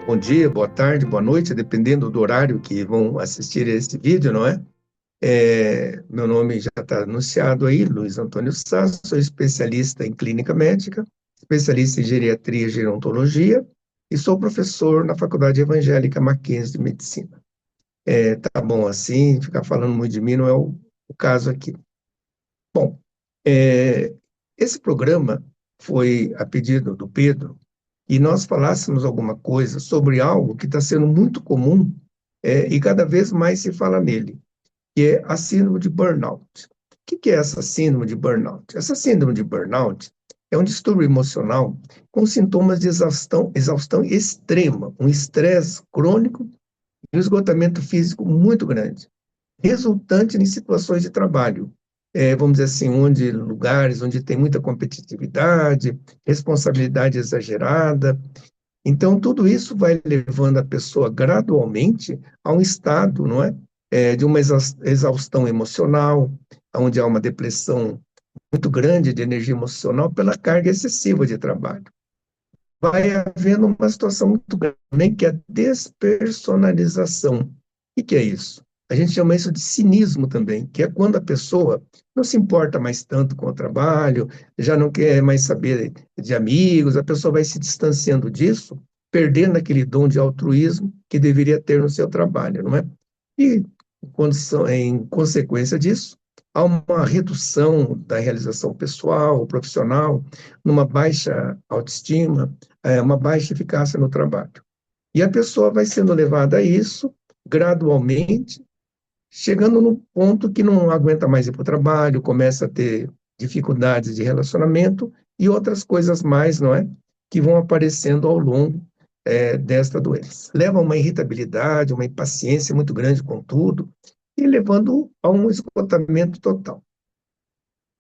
Bom dia, boa tarde, boa noite, dependendo do horário que vão assistir esse vídeo, não é? Meu nome já está anunciado aí, Luiz Antônio Sá, sou especialista em clínica médica, especialista em geriatria e gerontologia, e sou professor na Faculdade Evangélica Mackenzie de Medicina. Tá bom assim, ficar falando muito de mim não é o caso aqui. Bom, é, esse programa foi a pedido do Pedro, e nós falássemos alguma coisa sobre algo que está sendo muito comum, e cada vez mais se fala nele, que é a síndrome de burnout. O que é essa síndrome de burnout? Essa síndrome de burnout é um distúrbio emocional com sintomas de exaustão extrema, um estresse crônico e um esgotamento físico muito grande, resultante em situações de trabalho, vamos dizer assim, lugares onde tem muita competitividade, responsabilidade exagerada. Então, tudo isso vai levando a pessoa gradualmente a um estado, não é? De uma exaustão emocional, onde há uma depressão muito grande de energia emocional pela carga excessiva de trabalho. Vai havendo uma situação muito grande também, que é a despersonalização. O que é isso? A gente chama isso de cinismo também, que é quando a pessoa não se importa mais tanto com o trabalho, já não quer mais saber de amigos, a pessoa vai se distanciando disso, perdendo aquele dom de altruísmo que deveria ter no seu trabalho, não é? E, em consequência disso, há uma redução da realização pessoal, profissional, numa baixa autoestima, uma baixa eficácia no trabalho. E a pessoa vai sendo levada a isso gradualmente, chegando no ponto que não aguenta mais ir para o trabalho, começa a ter dificuldades de relacionamento e outras coisas mais, não é? Que vão aparecendo ao longo desta doença. Leva a uma irritabilidade, uma impaciência muito grande com tudo e levando a um esgotamento total.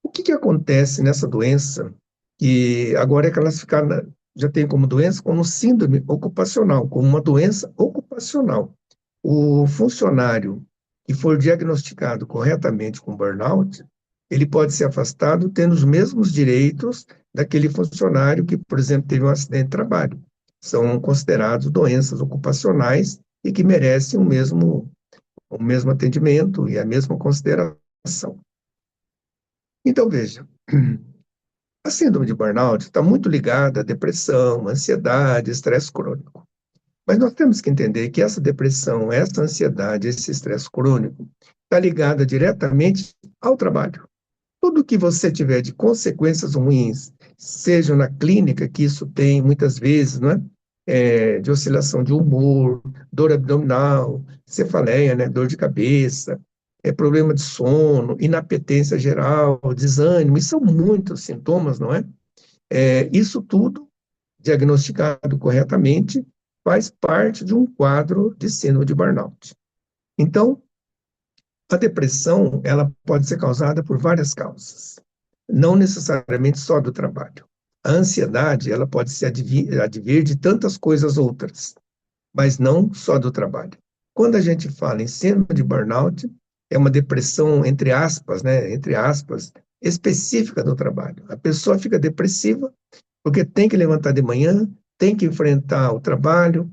O que acontece nessa doença, que agora é classificada, já tem como doença, como síndrome ocupacional, como uma doença ocupacional. O funcionário que for diagnosticado corretamente com burnout, ele pode ser afastado tendo os mesmos direitos daquele funcionário que, por exemplo, teve um acidente de trabalho. São considerados doenças ocupacionais e que merecem o mesmo atendimento e a mesma consideração. Então, veja, a síndrome de burnout está muito ligada à depressão, ansiedade, estresse crônico. Mas nós temos que entender que essa depressão, essa ansiedade, esse estresse crônico está ligada diretamente ao trabalho. Tudo que você tiver de consequências ruins, seja na clínica, que isso tem muitas vezes, não é? De oscilação de humor, dor abdominal, cefaleia, né? Dor de cabeça, problema de sono, inapetência geral, desânimo, isso são muitos sintomas, não é? Isso tudo, diagnosticado corretamente, faz parte de um quadro de síndrome de burnout. Então, a depressão, ela pode ser causada por várias causas, não necessariamente só do trabalho. A ansiedade, ela pode se advir de tantas coisas outras, mas não só do trabalho. Quando a gente fala em síndrome de burnout, é uma depressão, entre aspas, né, entre aspas, específica do trabalho. A pessoa fica depressiva porque tem que levantar de manhã, tem que enfrentar o trabalho,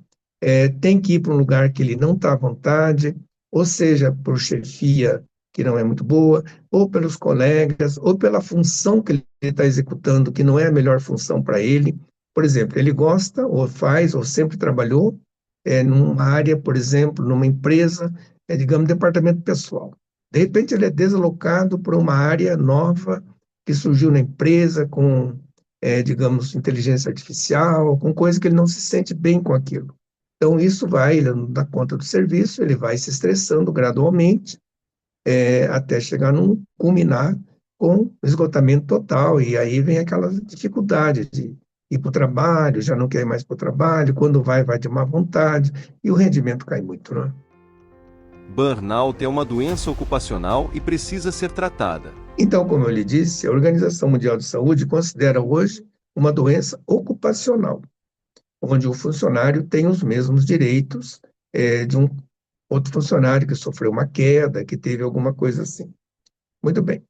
tem que ir para um lugar que ele não está à vontade, ou seja, por chefia que não é muito boa, ou pelos colegas, ou pela função que ele está executando, que não é a melhor função para ele. Por exemplo, ele gosta, ou faz, ou sempre trabalhou numa área, por exemplo, numa empresa, digamos, departamento pessoal. De repente, ele é deslocado para uma área nova que surgiu na empresa, com digamos, inteligência artificial, com coisa que ele não se sente bem com aquilo. Então, isso vai, ele não dá conta do serviço, ele vai se estressando gradualmente, até chegar num culminar com esgotamento total, e aí vem aquela dificuldade de ir para o trabalho, já não quer ir mais para o trabalho, quando vai de má vontade, e o rendimento cai muito, né? Burnout é uma doença ocupacional e precisa ser tratada. Então, como eu lhe disse, a Organização Mundial de Saúde considera hoje uma doença ocupacional, onde o funcionário tem os mesmos direitos de um outro funcionário que sofreu uma queda, que teve alguma coisa assim. Muito bem.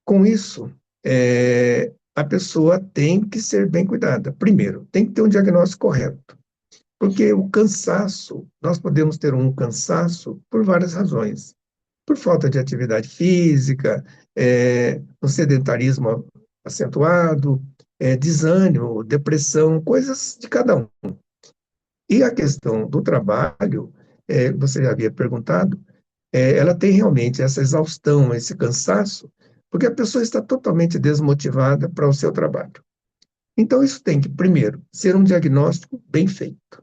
Com isso, a pessoa tem que ser bem cuidada. Primeiro, tem que ter um diagnóstico correto. Porque o cansaço, nós podemos ter um cansaço por várias razões. Por falta de atividade física, um sedentarismo acentuado, desânimo, depressão, coisas de cada um. E a questão do trabalho, você já havia perguntado, ela tem realmente essa exaustão, esse cansaço, porque a pessoa está totalmente desmotivada para o seu trabalho. Então, isso tem que, primeiro, ser um diagnóstico bem feito.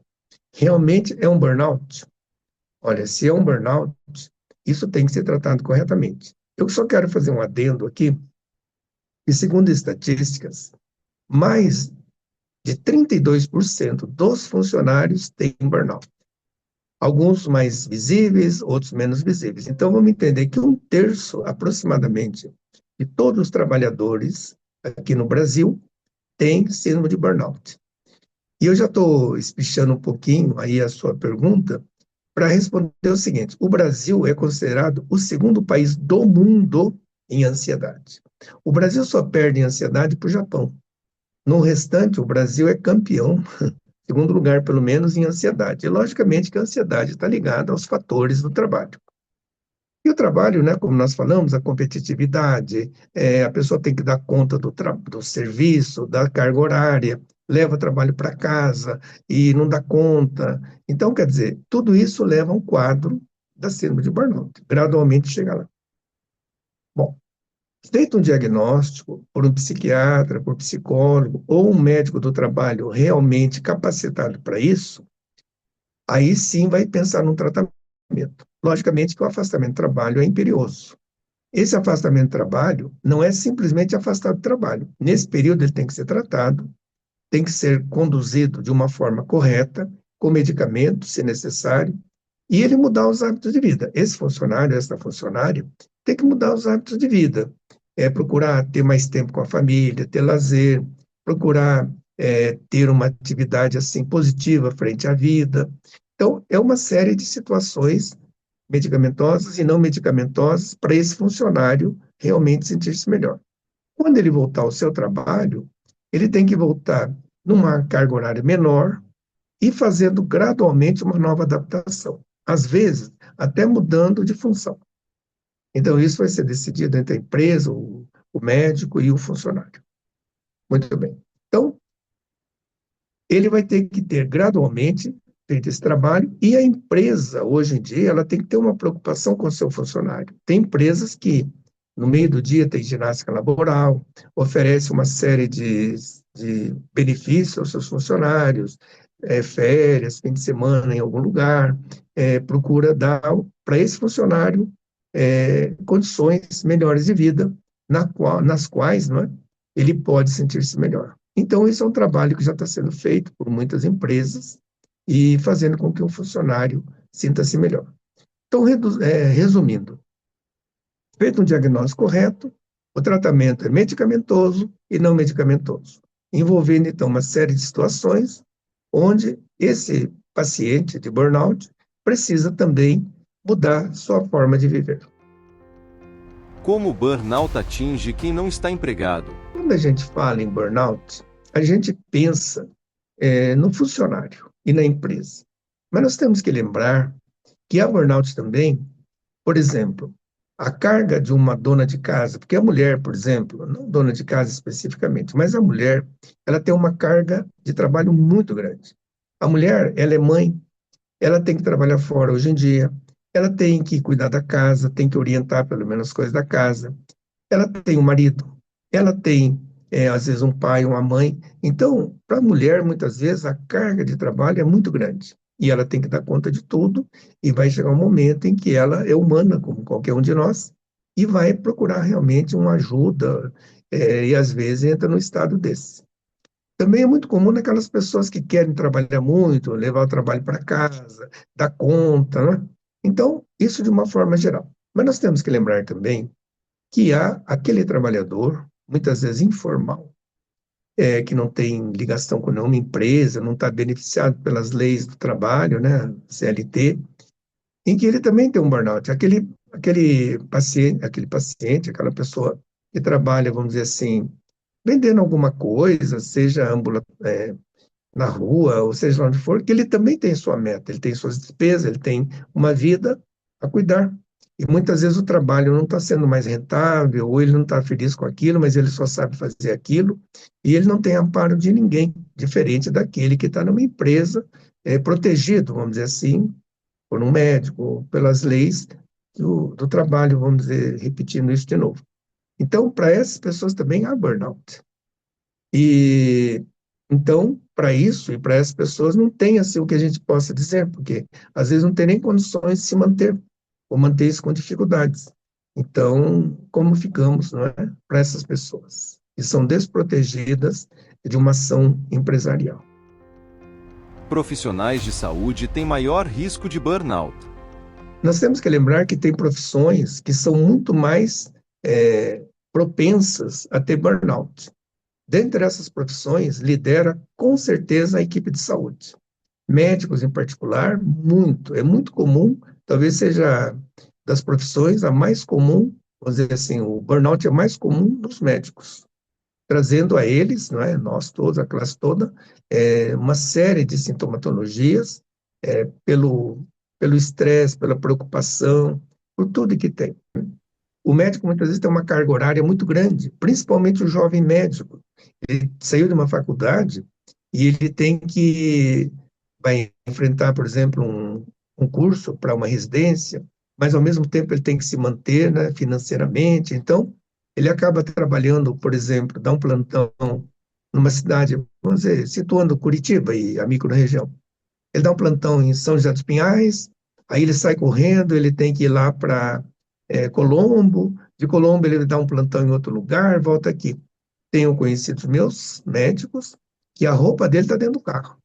Realmente é um burnout? Olha, se é um burnout, isso tem que ser tratado corretamente. Eu só quero fazer um adendo aqui, e segundo estatísticas, mais de 32% dos funcionários têm burnout. Alguns mais visíveis, outros menos visíveis. Então, vamos entender que um terço, aproximadamente, de todos os trabalhadores aqui no Brasil tem síndrome de burnout. E eu já estou espichando um pouquinho aí a sua pergunta para responder o seguinte: o Brasil é considerado o segundo país do mundo em ansiedade. O Brasil só perde em ansiedade para o Japão. No restante, o Brasil é campeão, segundo lugar, pelo menos, em ansiedade. E, logicamente, que a ansiedade está ligada aos fatores do trabalho. E o trabalho, né, como nós falamos, a competitividade, a pessoa tem que dar conta do serviço, da carga horária, leva trabalho para casa e não dá conta. Então, quer dizer, tudo isso leva a um quadro da síndrome de burnout, gradualmente chega lá. Bom, feito um diagnóstico por um psiquiatra, por psicólogo ou um médico do trabalho realmente capacitado para isso, aí sim vai pensar num tratamento. Logicamente que o afastamento do trabalho é imperioso. Esse afastamento do trabalho não é simplesmente afastar do trabalho. Nesse período ele tem que ser tratado, tem que ser conduzido de uma forma correta, com medicamento, se necessário, e ele mudar os hábitos de vida. Esse funcionário, essa funcionária, tem que mudar os hábitos de vida. Procurar ter mais tempo com a família, ter lazer, procurar ter uma atividade assim positiva frente à vida. Então, é uma série de situações medicamentosas e não medicamentosas para esse funcionário realmente sentir-se melhor. Quando ele voltar ao seu trabalho, ele tem que voltar numa carga horária menor e fazendo gradualmente uma nova adaptação. Às vezes, até mudando de função. Então, isso vai ser decidido entre a empresa, o médico e o funcionário. Muito bem. Então, ele vai ter que ter gradualmente feito esse trabalho e a empresa, hoje em dia, ela tem que ter uma preocupação com o seu funcionário. Tem empresas que, no meio do dia, tem ginástica laboral, oferece uma série de benefícios aos seus funcionários, férias, fim de semana em algum lugar, procura dar para esse funcionário condições melhores de vida, nas quais, não é, ele pode sentir-se melhor. Então, esse é um trabalho que já está sendo feito por muitas empresas e fazendo com que o funcionário sinta-se melhor. Então, resumindo, feito um diagnóstico correto, o tratamento é medicamentoso e não medicamentoso, envolvendo, então, uma série de situações onde esse paciente de burnout precisa também mudar sua forma de viver. Como o burnout atinge quem não está empregado? Quando a gente fala em burnout, a gente pensa no funcionário e na empresa. Mas nós temos que lembrar que há burnout também, por exemplo, a carga de uma dona de casa, porque a mulher, por exemplo, não dona de casa especificamente, mas a mulher, ela tem uma carga de trabalho muito grande. A mulher, ela é mãe, ela tem que trabalhar fora hoje em dia, ela tem que cuidar da casa, tem que orientar pelo menos as coisas da casa, ela tem um marido, ela tem, às vezes, um pai, uma mãe. Então, para a mulher, muitas vezes, a carga de trabalho é muito grande. E ela tem que dar conta de tudo, e vai chegar um momento em que ela é humana, como qualquer um de nós, e vai procurar realmente uma ajuda, e às vezes entra no estado desse. Também é muito comum naquelas pessoas que querem trabalhar muito, levar o trabalho para casa, dar conta, né? Então, isso de uma forma geral. Mas nós temos que lembrar também que há aquele trabalhador, muitas vezes informal, que não tem ligação com nenhuma empresa, não está beneficiado pelas leis do trabalho, né, CLT, em que ele também tem um burnout. Aquele paciente, aquela pessoa que trabalha, vamos dizer assim, vendendo alguma coisa, seja na rua, ou seja onde for, que ele também tem sua meta, ele tem suas despesas, ele tem uma vida a cuidar. E muitas vezes o trabalho não está sendo mais rentável, ou ele não está feliz com aquilo, mas ele só sabe fazer aquilo, e ele não tem amparo de ninguém, diferente daquele que está numa empresa, protegido, vamos dizer assim, por um médico, pelas leis do trabalho, vamos dizer, repetindo isso de novo. Então, para essas pessoas também há burnout. E então, para isso e para essas pessoas, não tem assim o que a gente possa dizer, porque às vezes não tem nem condições de se manter, ou manter isso com dificuldades. Então, como ficamos, não é, para essas pessoas que são desprotegidas de uma ação empresarial? Profissionais de saúde têm maior risco de burnout. Nós temos que lembrar que tem profissões que são muito mais propensas a ter burnout. Dentre essas profissões, lidera com certeza a equipe de saúde. Médicos, em particular, é muito comum, talvez seja das profissões a mais comum, vamos dizer assim, o burnout é mais comum dos médicos, trazendo a eles, não é, nós todos, a classe toda, uma série de sintomatologias, pelo estresse, pela preocupação, por tudo que tem. O médico muitas vezes tem uma carga horária muito grande, principalmente o jovem médico. Ele saiu de uma faculdade e ele vai enfrentar, por exemplo, um curso para uma residência, mas ao mesmo tempo ele tem que se manter, né, financeiramente. Então, ele acaba trabalhando, por exemplo, dá um plantão numa cidade, vamos dizer, situando Curitiba e a microrregião. Ele dá um plantão em São José dos Pinhais, aí ele sai correndo, ele tem que ir lá para Colombo, de Colombo ele dá um plantão em outro lugar, volta aqui. Tenho conhecidos meus médicos que a roupa dele está dentro do carro.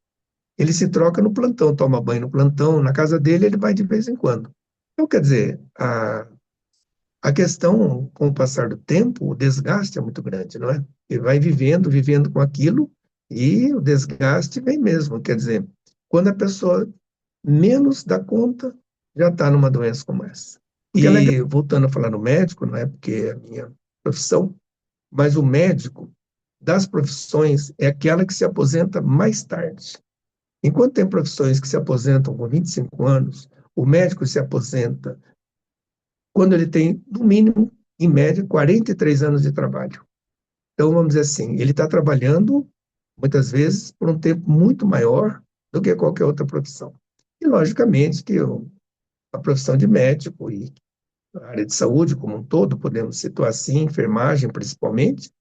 Ele se troca no plantão, toma banho no plantão, na casa dele ele vai de vez em quando. Então, quer dizer, a questão, com o passar do tempo, o desgaste é muito grande, não é? Ele vai vivendo com aquilo, e o desgaste vem mesmo. Quer dizer, quando a pessoa menos dá conta, já está numa doença como essa. E voltando a falar no médico, não é porque é a minha profissão, mas o médico das profissões é aquela que se aposenta mais tarde. Enquanto tem profissões que se aposentam com 25 anos, o médico se aposenta quando ele tem, no mínimo, em média, 43 anos de trabalho. Então, vamos dizer assim, ele está trabalhando, muitas vezes, por um tempo muito maior do que qualquer outra profissão. E, logicamente, que a profissão de médico e a área de saúde como um todo, podemos situar assim, enfermagem principalmente,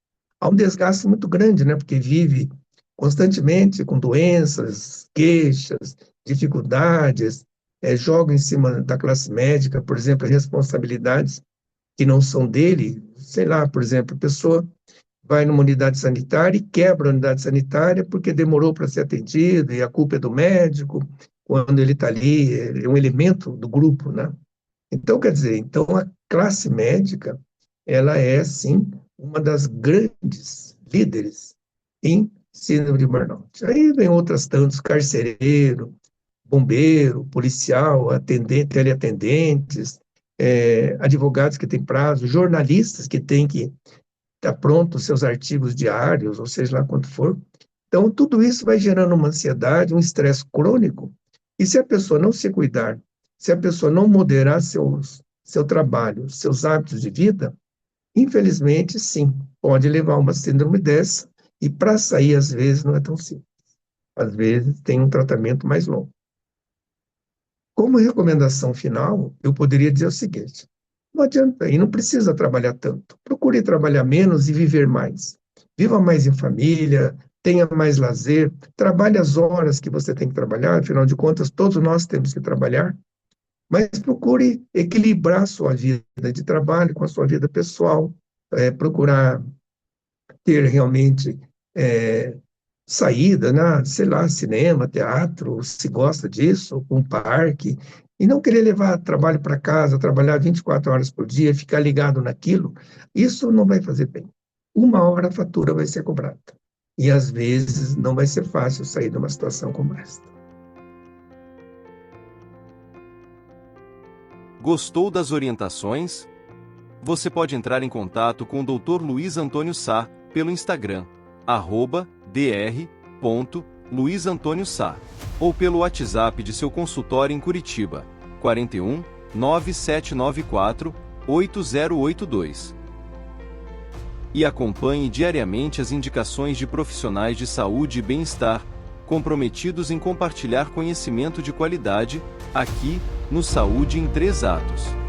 há um desgaste muito grande, né? Porque vive constantemente com doenças, queixas, dificuldades, joga em cima da classe médica, por exemplo, responsabilidades que não são dele, sei lá, por exemplo, a pessoa vai numa unidade sanitária e quebra a unidade sanitária porque demorou para ser atendido e a culpa é do médico, quando ele está ali, é um elemento do grupo, né? Então, quer dizer, então a classe médica, ela é, sim, uma das grandes líderes em síndrome de burnout. Aí vem outras tantos, carcereiro, bombeiro, policial, atendente, teleatendentes, advogados que têm prazo, jornalistas que têm que estar prontos seus artigos diários, ou seja lá quanto for. Então, tudo isso vai gerando uma ansiedade, um estresse crônico, e se a pessoa não se cuidar, se a pessoa não moderar seu trabalho, seus hábitos de vida, infelizmente, sim, pode levar a uma síndrome dessa, e para sair, às vezes, não é tão simples. Às vezes, tem um tratamento mais longo. Como recomendação final, eu poderia dizer o seguinte: não adianta e não precisa trabalhar tanto. Procure trabalhar menos e viver mais. Viva mais em família, tenha mais lazer, trabalhe as horas que você tem que trabalhar, afinal de contas, todos nós temos que trabalhar, mas procure equilibrar a sua vida de trabalho com a sua vida pessoal, procurar ter realmente é, saída, né? Sei lá, cinema, teatro, se gosta disso, um parque, e não querer levar trabalho para casa, trabalhar 24 horas por dia, ficar ligado naquilo, isso não vai fazer bem. Uma hora a fatura vai ser cobrada. E às vezes não vai ser fácil sair de uma situação como esta. Gostou das orientações? Você pode entrar em contato com o Dr. Luiz Antônio Sá pelo Instagram, @dr.luiz_. Luiz Antônio Sá, ou pelo WhatsApp de seu consultório em Curitiba, 41 9794 8082. E acompanhe diariamente as indicações de profissionais de saúde e bem-estar, comprometidos em compartilhar conhecimento de qualidade, aqui, no Saúde em 3 Atos.